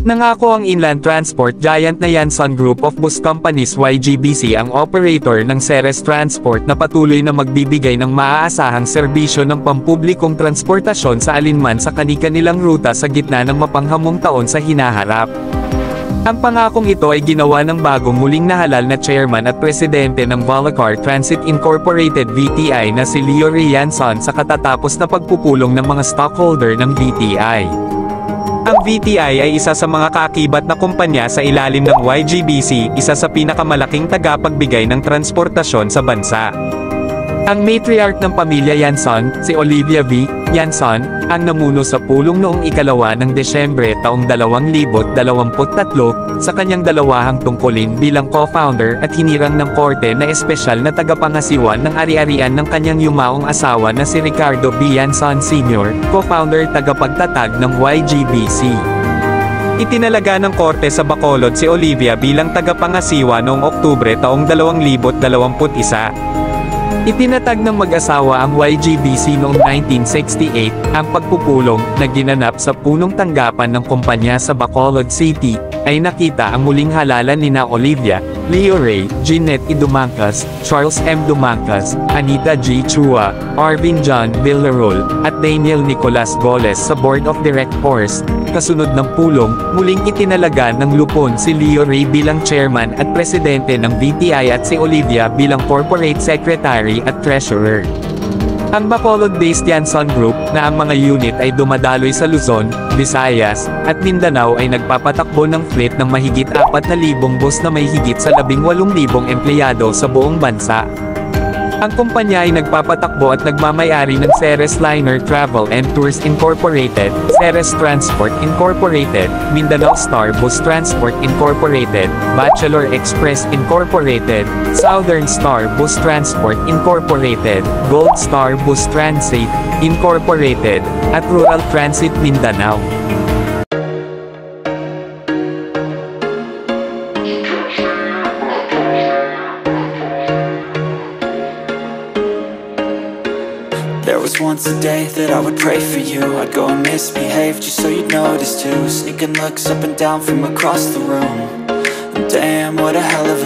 Nangako ang inland transport giant na Yansan Group of Bus Companies YGBC ang operator ng Ceres Transport na patuloy na magbibigay ng maaasahang serbisyo ng pampublikong transportasyon sa alinman sa kani-kanilang ruta sa gitna ng mapanghamong taon sa hinaharap. Ang pangakong ito ay ginawa ng bagong muling nahalal na chairman at presidente ng Bulacar Transit Incorporated VTI na si Leo Ray Yansan sa katatapos na pagpupulong ng mga stockholder ng VTI. Ang VTI ay isa sa mga kaakibat na kumpanya sa ilalim ng YGBC, isa sa pinakamalaking tagapagbigay ng transportasyon sa bansa. Ang matriarch ng pamilya Yansan, si Olivia V. Yansan, ang namuno sa pulong noong ika-2 ng Desyembre taong 2023 sa kanyang dalawahang tungkulin bilang co-founder at hinirang ng korte na espesyal na tagapangasiwa ng ari-arian ng kanyang yumaong asawa na si Ricardo B. Yansan Sr., co-founder tagapagtatag ng YGBC. Itinalaga ng korte sa Bacolod si Olivia bilang tagapangasiwa noong Oktubre taong 2021. Itinatag ng mag-asawa ang YGBC noong 1968, ang pagpupulong na ginanap sa punong tanggapan ng kumpanya sa Bacolod City, ay nakita ang muling halalan nina Olivia, Leo Ray, Jeanette E. Dumangcas, Charles M. Dumangcas, Anita G. Chua, Arvin John Villarol, at Daniel Nicolas Goles sa Board of Directors. Kasunod ng pulong, muling itinalaga ng lupon si Leo Ray bilang chairman at presidente ng VTI at si Olivia bilang corporate secretary at treasurer. Ang Bacolod-based Yansan Group, na ang mga unit ay dumadaloy sa Luzon, Visayas, at Mindanao ay nagpapatakbo ng fleet ng mahigit 4,000 bus na may higit sa 18,000 empleyado sa buong bansa. Ang kumpanya ay nagpapatakbo at nagmamayari ng Ceres Liner Travel and Tours Incorporated, Ceres Transport Incorporated, Mindanao Star Bus Transport Incorporated, Bachelor Express Incorporated, Southern Star Bus Transport Incorporated, Gold Star Bus Transit Incorporated, at Rural Transit Mindanao. There was once a day that I would pray for you. I'd go and misbehave just so you'd notice too. Sneaking looks up and down from across the room. And damn, what a hell of a